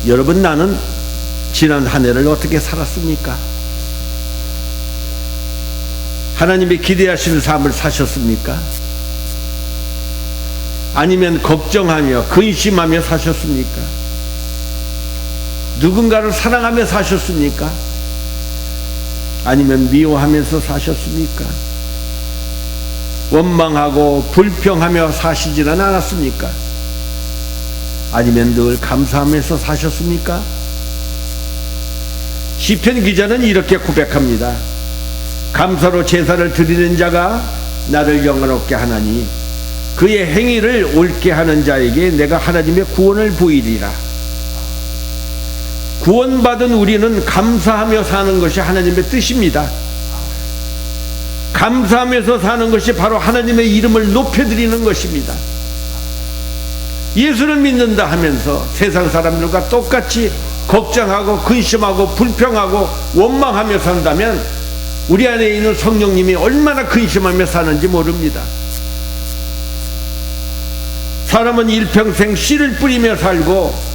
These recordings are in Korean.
여러분, 나는 지난 한 해를 어떻게 살았습니까? 하나님이 기대하시는 삶을 사셨습니까? 아니면 걱정하며 근심하며 사셨습니까? 누군가를 사랑하며 사셨습니까? 아니면 미워하면서 사셨습니까? 원망하고 불평하며 사시지는 않았습니까? 아니면 늘 감사하면서 사셨습니까? 시편 기자는 이렇게 고백합니다. 감사로 제사를 드리는 자가 나를 영화롭게 하나니 그의 행위를 옳게 하는 자에게 내가 하나님의 구원을 보이리라. 구원받은 우리는 감사하며 사는 것이 하나님의 뜻입니다. 감사하면서 사는 것이 바로 하나님의 이름을 높여드리는 것입니다. 예수를 믿는다 하면서 세상 사람들과 똑같이 걱정하고 근심하고 불평하고 원망하며 산다면 우리 안에 있는 성령님이 얼마나 근심하며 사는지 모릅니다. 사람은 일평생 씨를 뿌리며 살고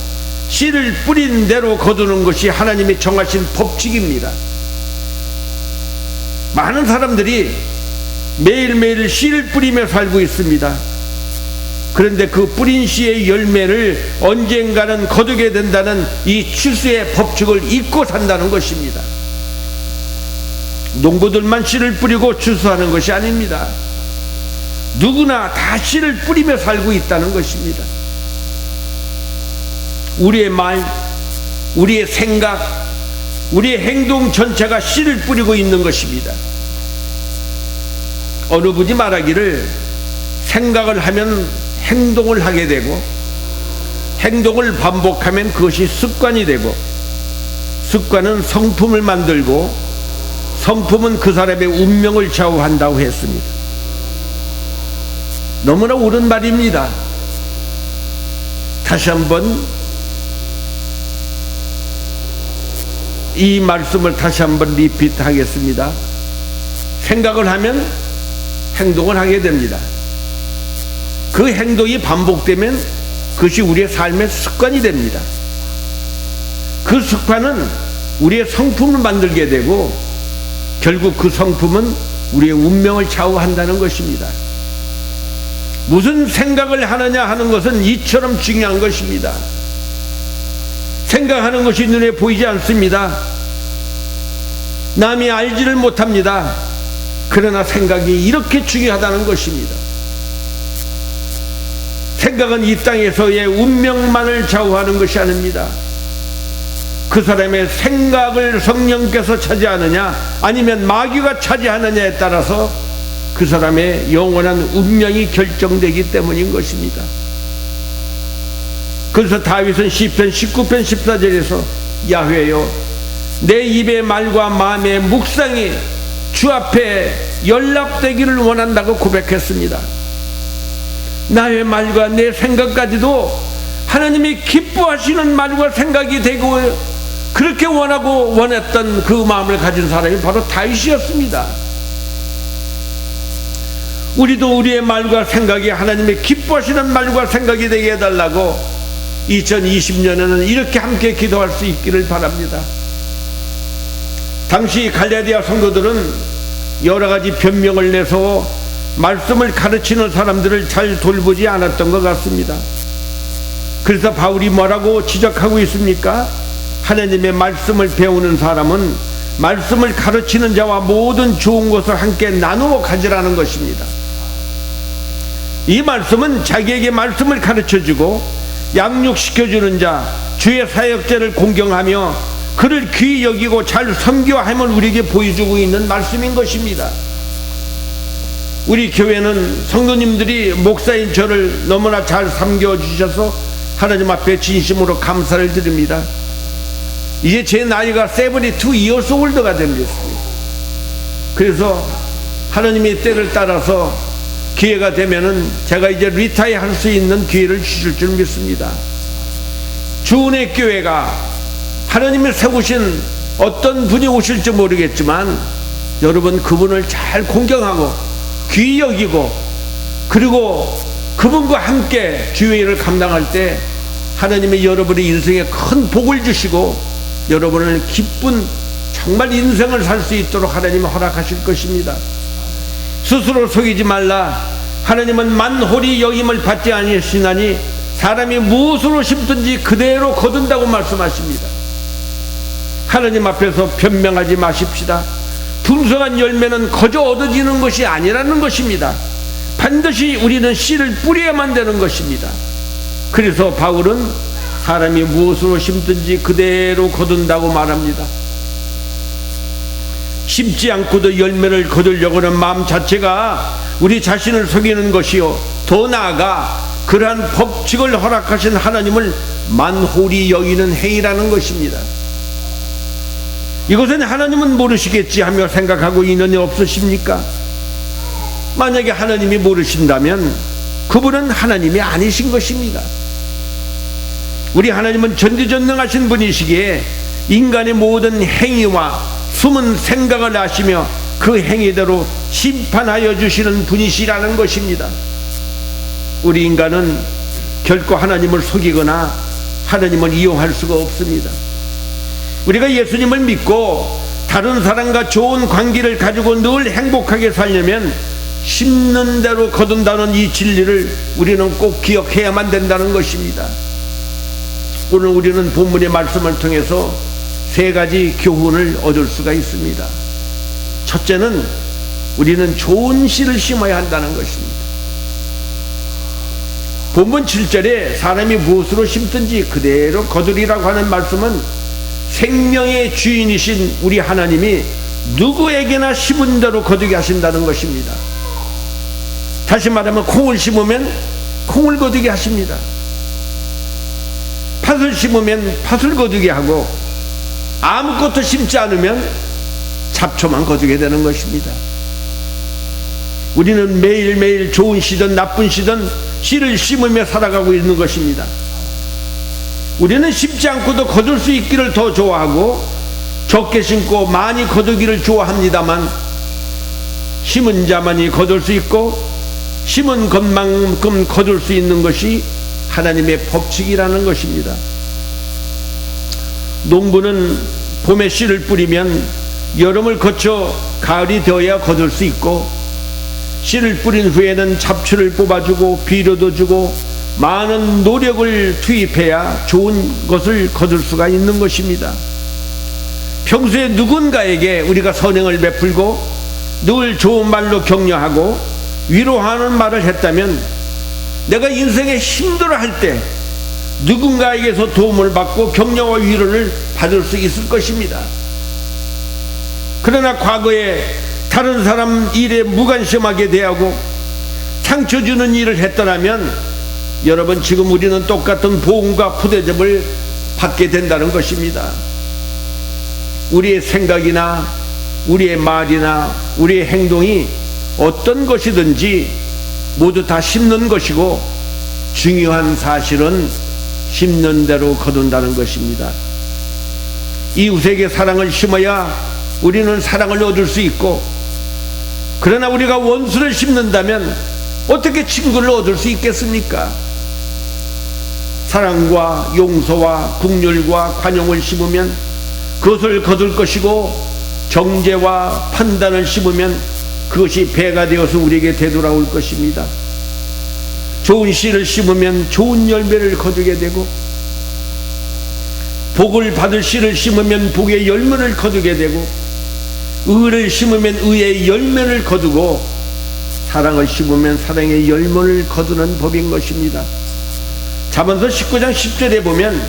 씨를 뿌린 대로 거두는 것이 하나님이 정하신 법칙입니다. 많은 사람들이 매일매일 씨를 뿌리며 살고 있습니다. 그런데 그 뿌린 씨의 열매를 언젠가는 거두게 된다는 이 추수의 법칙을 잊고 산다는 것입니다. 농부들만 씨를 뿌리고 추수하는 것이 아닙니다. 누구나 다 씨를 뿌리며 살고 있다는 것입니다. 우리의 말, 우리의 생각, 우리의 행동 전체가 씨를 뿌리고 있는 것입니다. 어느 분이 말하기를 생각을 하면 행동을 하게 되고 행동을 반복하면 그것이 습관이 되고 습관은 성품을 만들고 성품은 그 사람의 운명을 좌우한다고 했습니다. 너무나 옳은 말입니다. 다시 한번 이 말씀을 다시 한번 리피트하겠습니다. 생각을 하면 행동을 하게 됩니다. 그 행동이 반복되면 그것이 우리의 삶의 습관이 됩니다. 그 습관은 우리의 성품을 만들게 되고 결국 그 성품은 우리의 운명을 좌우한다는 것입니다. 무슨 생각을 하느냐 하는 것은 이처럼 중요한 것입니다. 생각하는 것이 눈에 보이지 않습니다. 남이 알지를 못합니다. 그러나 생각이 이렇게 중요하다는 것입니다. 생각은 이 땅에서의 운명만을 좌우하는 것이 아닙니다. 그 사람의 생각을 성령께서 차지하느냐 아니면 마귀가 차지하느냐에 따라서 그 사람의 영원한 운명이 결정되기 때문인 것입니다. 그래서 다윗은 시편 19편 14절에서 야훼여 내 입의 말과 마음의 묵상이 주 앞에 연락되기를 원한다고 고백했습니다. 나의 말과 내 생각까지도 하나님이 기뻐하시는 말과 생각이 되고 그렇게 원하고 원했던 그 마음을 가진 사람이 바로 다윗이었습니다. 우리도 우리의 말과 생각이 하나님의 기뻐하시는 말과 생각이 되게 해달라고 2020년에는 이렇게 함께 기도할 수 있기를 바랍니다. 당시 갈라디아 성도들은 여러 가지 변명을 내서 말씀을 가르치는 사람들을 잘 돌보지 않았던 것 같습니다. 그래서 바울이 뭐라고 지적하고 있습니까? 하나님의 말씀을 배우는 사람은 말씀을 가르치는 자와 모든 좋은 것을 함께 나누어 가지라는 것입니다. 이 말씀은 자기에게 말씀을 가르쳐주고 양육시켜주는 자, 주의 사역자를 공경하며 그를 귀히 여기고 잘 섬겨함을 우리에게 보여주고 있는 말씀인 것입니다. 우리 교회는 성도님들이 목사인 저를 너무나 잘 섬겨주셔서 하나님 앞에 진심으로 감사를 드립니다. 이제 제 나이가 72 years old가 됩니다. 그래서 하나님의 때를 따라서 기회가 되면은 제가 이제 리타이어 할 수 있는 기회를 주실 줄 믿습니다. 주은혜 교회가 하나님이 세우신 어떤 분이 오실지 모르겠지만 여러분 그분을 잘 공경하고 귀히 여기고 그리고 그분과 함께 주의 일을 감당할 때 하나님의 여러분의 인생에 큰 복을 주시고 여러분을 기쁜 정말 인생을 살 수 있도록 하나님은 허락하실 것입니다. 스스로 속이지 말라. 하나님은 만홀히 여김을 받지 아니하시나니 사람이 무엇으로 심든지 그대로 거둔다고 말씀하십니다. 하나님 앞에서 변명하지 마십시다. 풍성한 열매는 거저 얻어지는 것이 아니라는 것입니다. 반드시 우리는 씨를 뿌려야만 되는 것입니다. 그래서 바울은 사람이 무엇으로 심든지 그대로 거둔다고 말합니다. 심지 않고도 열매를 거두려고 하는 마음 자체가 우리 자신을 속이는 것이요, 더 나아가 그러한 법칙을 허락하신 하나님을 만홀히 여기는 행위라는 것입니다. 이것은 하나님은 모르시겠지 하며 생각하고 있는 일 없으십니까? 만약에 하나님이 모르신다면 그분은 하나님이 아니신 것입니다. 우리 하나님은 전지전능하신 분이시기에 인간의 모든 행위와 숨은 생각을 아시며 그 행위대로 심판하여 주시는 분이시라는 것입니다. 우리 인간은 결코 하나님을 속이거나 하나님을 이용할 수가 없습니다. 우리가 예수님을 믿고 다른 사람과 좋은 관계를 가지고 늘 행복하게 살려면 심는 대로 거둔다는 이 진리를 우리는 꼭 기억해야만 된다는 것입니다. 오늘 우리는 본문의 말씀을 통해서 세 가지 교훈을 얻을 수가 있습니다. 첫째는 우리는 좋은 씨를 심어야 한다는 것입니다. 본문 7절에 사람이 무엇으로 심든지 그대로 거두리라고 하는 말씀은 생명의 주인이신 우리 하나님이 누구에게나 심은 대로 거두게 하신다는 것입니다. 다시 말하면 콩을 심으면 콩을 거두게 하십니다. 팥을 심으면 팥을 거두게 하고 아무것도 심지 않으면 잡초만 거두게 되는 것입니다. 우리는 매일매일 좋은 씨든 나쁜 씨든 씨를 심으며 살아가고 있는 것입니다. 우리는 심지 않고도 거둘 수 있기를 더 좋아하고 적게 심고 많이 거두기를 좋아합니다만 심은 자만이 거둘 수 있고 심은 것만큼 거둘 수 있는 것이 하나님의 법칙이라는 것입니다. 농부는 봄에 씨를 뿌리면 여름을 거쳐 가을이 되어야 거둘 수 있고 씨를 뿌린 후에는 잡초를 뽑아주고 비료도 주고 많은 노력을 투입해야 좋은 것을 거둘 수가 있는 것입니다. 평소에 누군가에게 우리가 선행을 베풀고 늘 좋은 말로 격려하고 위로하는 말을 했다면 내가 인생에 힘들어할 때 누군가에게서 도움을 받고 격려와 위로를 받을 수 있을 것입니다. 그러나 과거에 다른 사람 일에 무관심하게 대하고 상처 주는 일을 했더라면 여러분 지금 우리는 똑같은 보응과 푸대접을 받게 된다는 것입니다. 우리의 생각이나 우리의 말이나 우리의 행동이 어떤 것이든지 모두 다 심는 것이고 중요한 사실은 심는 대로 거둔다는 것입니다. 이웃에게 사랑을 심어야 우리는 사랑을 얻을 수 있고 그러나 우리가 원수를 심는다면 어떻게 친구를 얻을 수 있겠습니까? 사랑과 용서와 긍휼과 관용을 심으면 그것을 거둘 것이고 정죄와 판단을 심으면 그것이 배가 되어서 우리에게 되돌아올 것입니다. 좋은 씨를 심으면 좋은 열매를 거두게 되고 복을 받을 씨를 심으면 복의 열매를 거두게 되고 의를 심으면 의의 열매를 거두고 사랑을 심으면 사랑의 열매를 거두는 법인 것입니다. 잠언서 19장 10절에 보면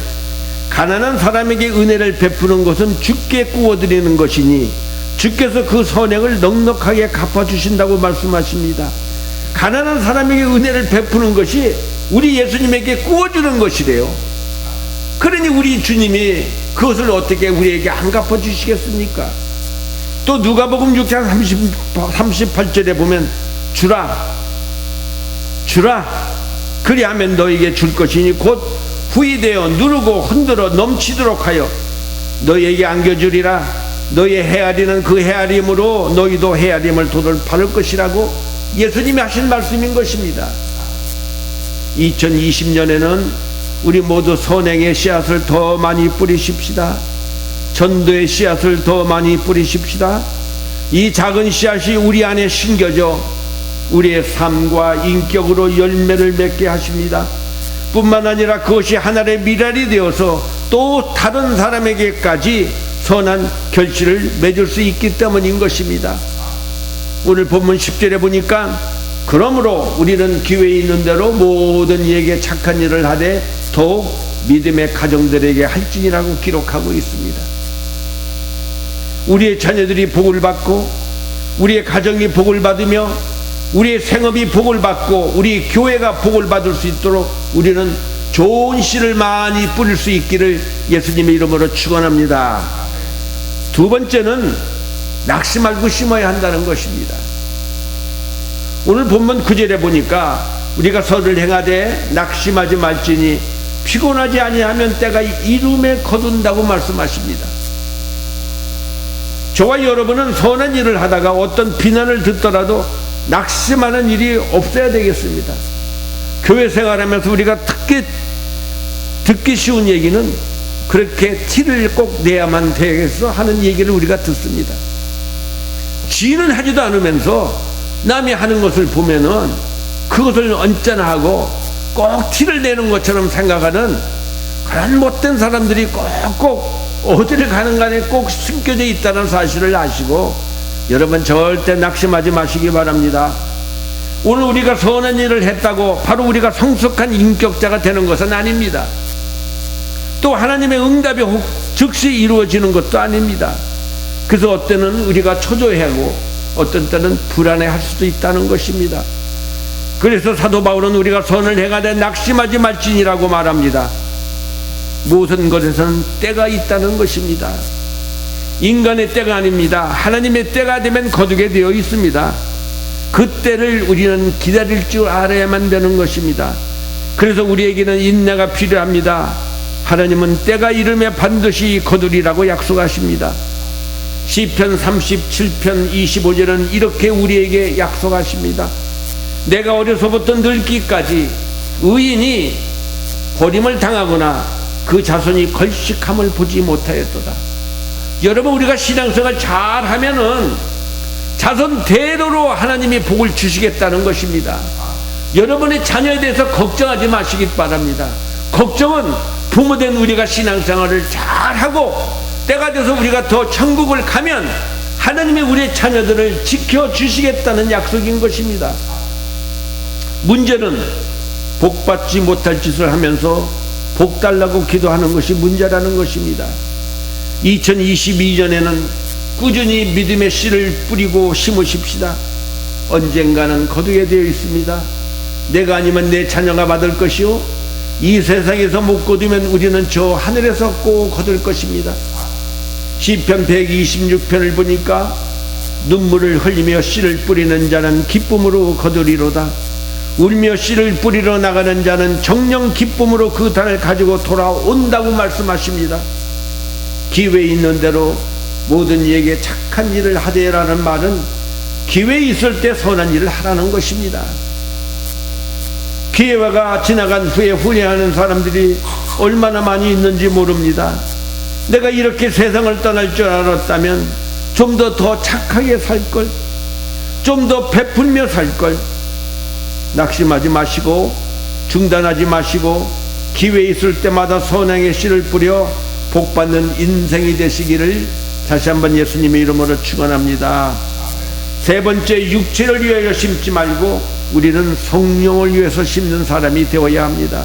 가난한 사람에게 은혜를 베푸는 것은 주께 구워드리는 것이니 주께서 그 선행을 넉넉하게 갚아주신다고 말씀하십니다. 가난한 사람에게 은혜를 베푸는 것이 우리 예수님에게 구워주는 것이래요. 그러니 우리 주님이 그것을 어떻게 우리에게 안 갚아주시겠습니까? 또 누가복음 6장 38절에 보면 주라 그리하면 너에게 줄 것이니 곧 후이되어 누르고 흔들어 넘치도록 하여 너에게 안겨주리라. 너의 헤아리는 그 헤아림으로 너희도 헤아림을 도돌파를 것이라고 예수님이 하신 말씀인 것입니다. 2020년에는 우리 모두 선행의 씨앗을 더 많이 뿌리십시다. 전도의 씨앗을 더 많이 뿌리십시다. 이 작은 씨앗이 우리 안에 심겨져 우리의 삶과 인격으로 열매를 맺게 하십니다. 뿐만 아니라 그것이 하나의 미랄이 되어서 또 다른 사람에게까지 선한 결실을 맺을 수 있기 때문인 것입니다. 오늘 본문 10절에 보니까 그러므로 우리는 기회에 있는 대로 모든 이에게 착한 일을 하되 더욱 믿음의 가정들에게 할지니라고 기록하고 있습니다. 우리의 자녀들이 복을 받고 우리의 가정이 복을 받으며 우리의 생업이 복을 받고 우리 교회가 복을 받을 수 있도록 우리는 좋은 씨를 많이 뿌릴 수 있기를 예수님의 이름으로 축원합니다. 두 번째는 낙심 말고 심어야 한다는 것입니다. 오늘 본문 9절에 보니까 우리가 선을 행하되 낙심하지 말지니 피곤하지 아니하면 때가 이름에 거둔다고 말씀하십니다. 저와 여러분은 선한 일을 하다가 어떤 비난을 듣더라도 낙심하는 일이 없어야 되겠습니다. 교회 생활하면서 우리가 듣기 쉬운 얘기는 그렇게 티를 꼭 내야만 되겠어 하는 얘기를 우리가 듣습니다. 지는 하지도 않으면서 남이 하는 것을 보면은 그것을 언짢아 하고 꼭 티를 내는 것처럼 생각하는 그런 못된 사람들이 꼭 어디를 가는 간에 꼭 숨겨져 있다는 사실을 아시고 여러분 절대 낙심하지 마시기 바랍니다. 오늘 우리가 선한 일을 했다고 바로 우리가 성숙한 인격자가 되는 것은 아닙니다. 또 하나님의 응답이 즉시 이루어지는 것도 아닙니다. 그래서 어때는 우리가 초조해하고 어떤 때는 불안해할 수도 있다는 것입니다. 그래서 사도 바울은 우리가 선을 행하되 낙심하지 말지니라고 말합니다. 모든 것에서는 때가 있다는 것입니다. 인간의 때가 아닙니다. 하나님의 때가 되면 거두게 되어 있습니다. 그 때를 우리는 기다릴 줄 알아야만 되는 것입니다. 그래서 우리에게는 인내가 필요합니다. 하나님은 때가 이르면 반드시 거두리라고 약속하십니다. 시편 37편 25절은 이렇게 우리에게 약속하십니다. 내가 어려서부터 늙기까지 의인이 버림을 당하거나 그 자손이 걸식함을 보지 못하였도다. 여러분, 우리가 신앙생활 잘하면은 자손 대대로 하나님이 복을 주시겠다는 것입니다. 여러분의 자녀에 대해서 걱정하지 마시기 바랍니다. 걱정은 부모된 우리가 신앙생활을 잘하고 때가 돼서 우리가 더 천국을 가면 하나님이 우리의 자녀들을 지켜주시겠다는 약속인 것입니다. 문제는 복받지 못할 짓을 하면서 복 달라고 기도하는 것이 문제라는 것입니다. 2022년에는 꾸준히 믿음의 씨를 뿌리고 심으십시다. 언젠가는 거두게 되어 있습니다. 내가 아니면 내 자녀가 받을 것이요 이 세상에서 못 거두면 우리는 저 하늘에서 꼭 거둘 것입니다. 시편 126편을 보니까 눈물을 흘리며 씨를 뿌리는 자는 기쁨으로 거두리로다. 울며 씨를 뿌리러 나가는 자는 정녕 기쁨으로 그 달을 가지고 돌아온다고 말씀하십니다. 기회 있는 대로 모든 이에게 착한 일을 하되라는 말은 기회 있을 때 선한 일을 하라는 것입니다. 기회가 지나간 후에 후회하는 사람들이 얼마나 많이 있는지 모릅니다. 내가 이렇게 세상을 떠날 줄 알았다면 좀 더 착하게 살걸, 좀 더 베풀며 살걸. 낙심하지 마시고 중단하지 마시고 기회 있을 때마다 선행의 씨를 뿌려 복받는 인생이 되시기를 다시 한번 예수님의 이름으로 축원합니다. 세 번째, 육체를 위하여 심지 말고 우리는 성령을 위해서 심는 사람이 되어야 합니다.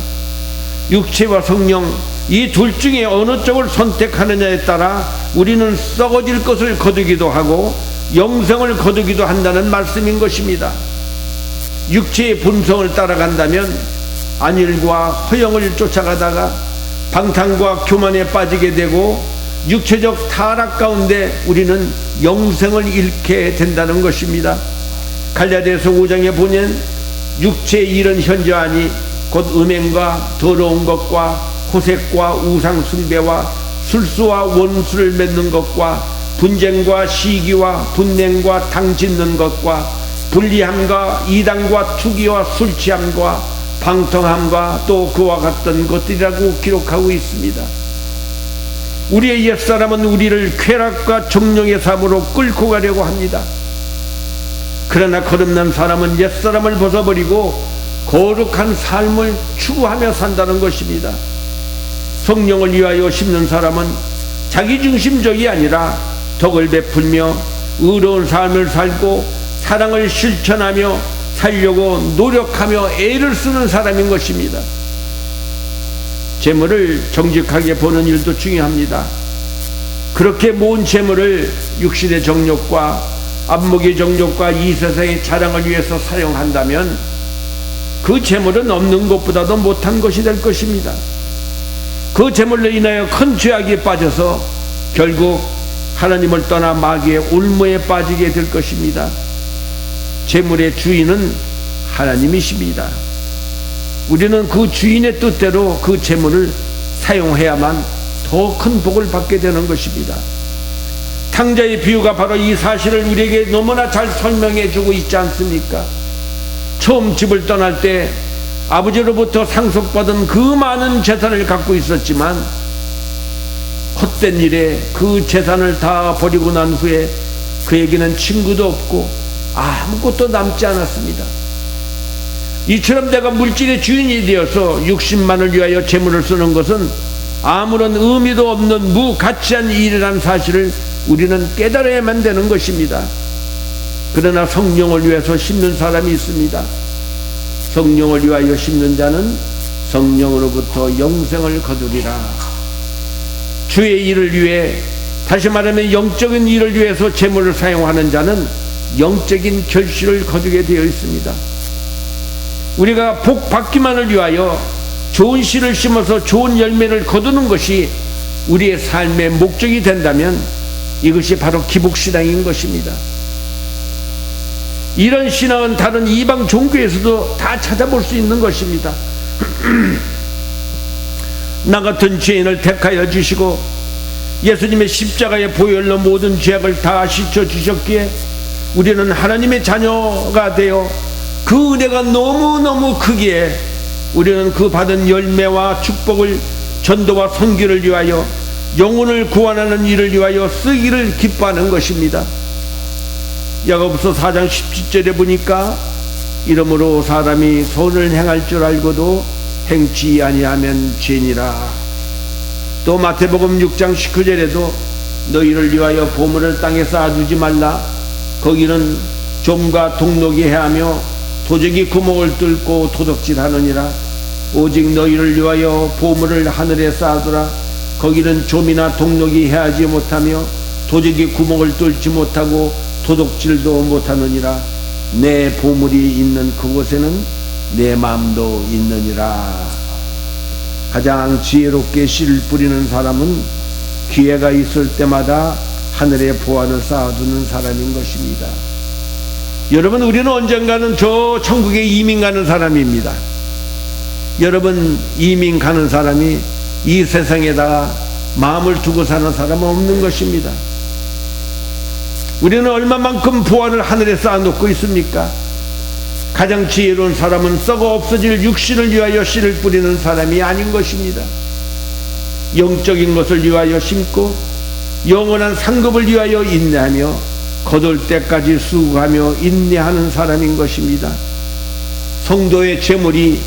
육체와 성령, 이 둘 중에 어느 쪽을 선택하느냐에 따라 우리는 썩어질 것을 거두기도 하고 영생을 거두기도 한다는 말씀인 것입니다. 육체의 본성을 따라간다면 안일과 허영을 쫓아가다가 방탕과 교만에 빠지게 되고 육체적 타락 가운데 우리는 영생을 잃게 된다는 것입니다. 갈라디아서 5장에 보면 육체의 일은 현저하니 곧 음행과 더러운 것과 호색과 우상 숭배와 술수와 원수를 맺는 것과 분쟁과 시기와 분냉과 당 짓는 것과 불리함과 이단과 투기와 술취함과 방탕함과 또 그와 같던 것들이라고 기록하고 있습니다. 우리의 옛사람은 우리를 쾌락과 정욕의 삶으로 끌고 가려고 합니다. 그러나 거듭난 사람은 옛사람을 벗어버리고 거룩한 삶을 추구하며 산다는 것입니다. 성령을 위하여 심는 사람은 자기중심적이 아니라 덕을 베풀며 의로운 삶을 살고 사랑을 실천하며 살려고 노력하며 애를 쓰는 사람인 것입니다. 재물을 정직하게 보는 일도 중요합니다. 그렇게 모은 재물을 육신의 정욕과 안목의 정욕과 이 세상의 자랑을 위해서 사용한다면 그 재물은 없는 것보다도 못한 것이 될 것입니다. 그 재물로 인하여 큰 죄악에 빠져서 결국 하나님을 떠나 마귀의 올무에 빠지게 될 것입니다. 재물의 주인은 하나님이십니다. 우리는 그 주인의 뜻대로 그 재물을 사용해야만 더 큰 복을 받게 되는 것입니다. 탕자의 비유가 바로 이 사실을 우리에게 너무나 잘 설명해 주고 있지 않습니까? 처음 집을 떠날 때 아버지로부터 상속받은 그 많은 재산을 갖고 있었지만 헛된 일에 그 재산을 다 버리고 난 후에 그에게는 친구도 없고 아무것도 남지 않았습니다. 이처럼 내가 물질의 주인이 되어서 육신만을 위하여 재물을 쓰는 것은 아무런 의미도 없는 무가치한 일이라는 사실을 우리는 깨달아야만 되는 것입니다. 그러나 성령을 위해서 심는 사람이 있습니다. 성령을 위하여 심는 자는 성령으로부터 영생을 거두리라. 주의 일을 위해, 다시 말하면 영적인 일을 위해서 재물을 사용하는 자는 영적인 결실을 거두게 되어 있습니다. 우리가 복 받기만을 위하여 좋은 씨를 심어서 좋은 열매를 거두는 것이 우리의 삶의 목적이 된다면 이것이 바로 기복신앙인 것입니다. 이런 신앙은 다른 이방 종교에서도 다 찾아볼 수 있는 것입니다. 나 같은 죄인을 택하여 주시고 예수님의 십자가의 보혈로 모든 죄악을 다 씻어 주셨기에 우리는 하나님의 자녀가 되어 그 은혜가 너무너무 크기에 우리는 그 받은 열매와 축복을 전도와 선교를 위하여 영혼을 구원하는 일을 위하여 쓰기를 기뻐하는 것입니다. 야고보서 4장 17절에 보니까 이러므로 사람이 선을 행할 줄 알고도 행치 아니하면 죄니라. 또 마태복음 6장 19절에도 너희를 위하여 보물을 땅에 쌓아두지 말라. 거기는 좀과 동록이 해하며 도적이 구멍을 뚫고 도둑질하느니라. 오직 너희를 위하여 보물을 하늘에 쌓아두라. 거기는 좀이나 동록이 해하지 못하며 도적이 구멍을 뚫지 못하고 도둑질도 못하느니라. 내 보물이 있는 그곳에는 내 마음도 있느니라. 가장 지혜롭게 씨를 뿌리는 사람은 기회가 있을 때마다 하늘에 보화를 쌓아두는 사람인 것입니다. 여러분, 우리는 언젠가는 저 천국에 이민 가는 사람입니다. 여러분, 이민 가는 사람이 이 세상에다가 마음을 두고 사는 사람은 없는 것입니다. 우리는 얼마만큼 보화를 하늘에 쌓아놓고 있습니까? 가장 지혜로운 사람은 썩어 없어질 육신을 위하여 씨를 뿌리는 사람이 아닌 것입니다. 영적인 것을 위하여 심고 영원한 상급을 위하여 인내하며 거둘 때까지 수고하며 인내하는 사람인 것입니다. 성도의 재물이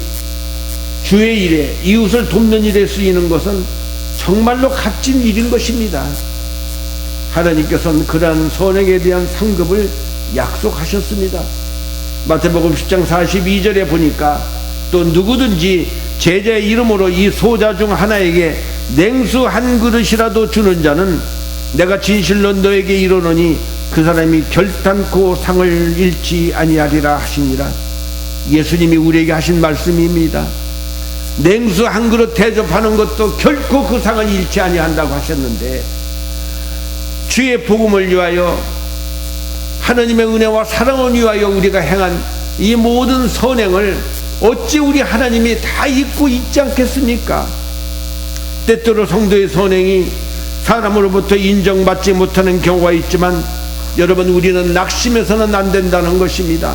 주의 일에, 이웃을 돕는 일에 쓰이는 것은 정말로 값진 일인 것입니다. 하나님께서는 그러한 선행에 대한 상급을 약속하셨습니다. 마태복음 10장 42절에 보니까 또 누구든지 제자의 이름으로 이 소자 중 하나에게 냉수 한 그릇이라도 주는 자는 내가 진실로 너에게 이르노니 그 사람이 결단코 상을 잃지 아니하리라 하시니라. 예수님이 우리에게 하신 말씀입니다. 냉수 한 그릇 대접하는 것도 결코 그 상을 잃지 아니한다고 하셨는데, 주의 복음을 위하여 하나님의 은혜와 사랑을 위하여 우리가 행한 이 모든 선행을 어찌 우리 하나님이 다 잊고 있지 않겠습니까? 때때로 성도의 선행이 사람으로부터 인정받지 못하는 경우가 있지만 여러분, 우리는 낙심해서는 안 된다는 것입니다.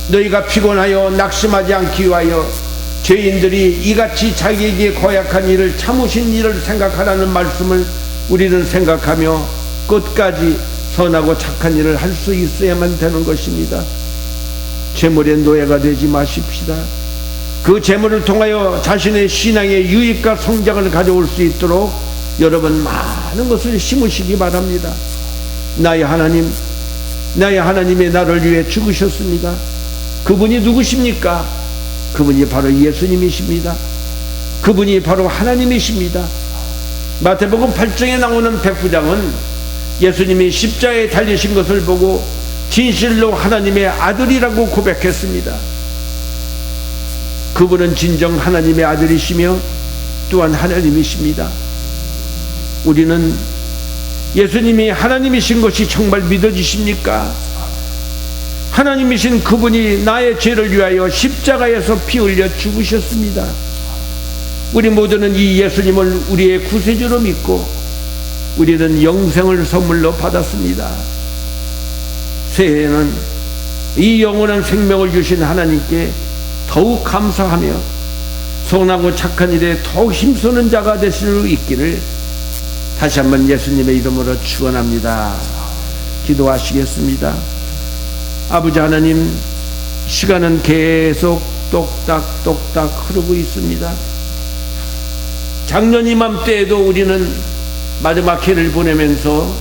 너희가 피곤하여 낙심하지 않기 위하여 죄인들이 이같이 자기에게 고약한 일을 참으신 일을 생각하라는 말씀을 우리는 생각하며 끝까지 선하고 착한 일을 할 수 있어야만 되는 것입니다. 재물의 노예가 되지 마십시다. 그 재물을 통하여 자신의 신앙의 유익과 성장을 가져올 수 있도록 여러분 많은 것을 심으시기 바랍니다. 나의 하나님, 나의 하나님이 나를 위해 죽으셨습니다. 그분이 누구십니까? 그분이 바로 예수님이십니다. 그분이 바로 하나님이십니다. 마태복음 8장에 나오는 백부장은 예수님이 십자가에 달리신 것을 보고 진실로 하나님의 아들이라고 고백했습니다. 그분은 진정 하나님의 아들이시며 또한 하나님이십니다. 우리는 예수님이 하나님이신 것이 정말 믿어지십니까? 하나님이신 그분이 나의 죄를 위하여 십자가에서 피 흘려 죽으셨습니다. 우리 모두는 이 예수님을 우리의 구세주로 믿고 우리는 영생을 선물로 받았습니다. 새해에는 이 영원한 생명을 주신 하나님께 더욱 감사하며 선하고 착한 일에 더욱 힘쓰는 자가 될 수 있기를 다시 한번 예수님의 이름으로 축원합니다. 기도하시겠습니다. 아버지 하나님, 시간은 계속 똑딱똑딱 흐르고 있습니다. 작년 이맘때에도 우리는 마지막 해를 보내면서